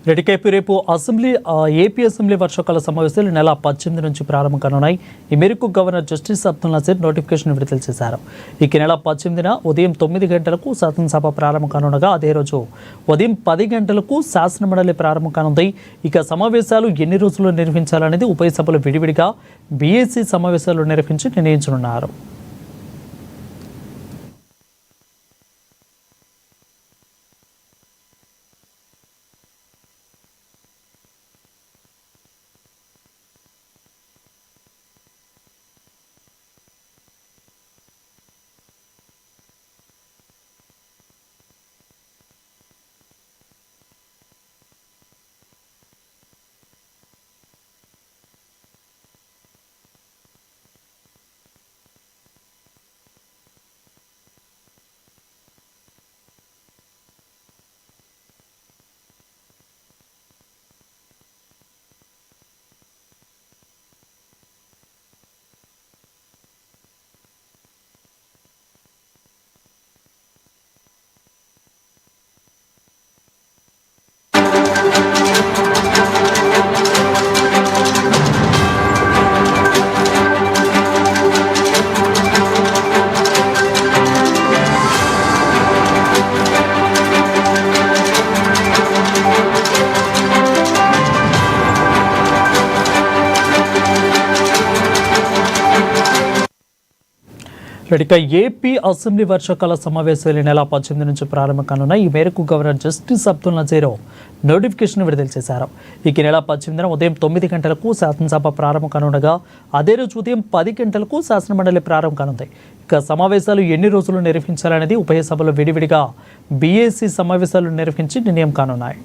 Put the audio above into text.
రెడ్డికైపు రేపు AP assembly వర్షాకాల సమావేశాలు నెల 18 నుంచి ప్రారంభం కానున్నాయి. ఈ మేరకు governor justice Abdul Nazeer notification విడుదల చేశారు. ఈ నెల 18న ఉదయం 9 గంటలకు శాసనసభ ప్రారంభం కానుండగా అదే రోజు ఉదయం 10 గంటలకు శాసనమండలి ప్రారంభం కానుంది. ఇక సమావేశాలు ఎన్ని రోజులు నిర్వహించాలనేది ఉభయ సభలు విడివిడిగా బీఏసీ సమావేశాలు నిర్వహించి నిర్ణయించనున్నారు. ఇక ఏపీ అసెంబ్లీ వర్షాకాల సమావేశాలు నెల 18 నుంచి ప్రారంభం కానున్నాయి. ఈ మేరకు governor justice Abdul Nazeer notification విడుదల చేశారు. ఈ నెల 18న ఉదయం 9 గంటలకు శాసనసభ ప్రారంభం కానుండగా అదే రోజు ఉదయం 10 గంటలకు శాసనమండలి ప్రారంభం కానుంది. ఇక సమావేశాలు ఎన్ని రోజులు నిర్వహించాలనేది ఉభయ సభలు విడివిడిగా బీఏసీ సమావేశాలు నిర్వహించి నిర్ణయం కానున్నాయి.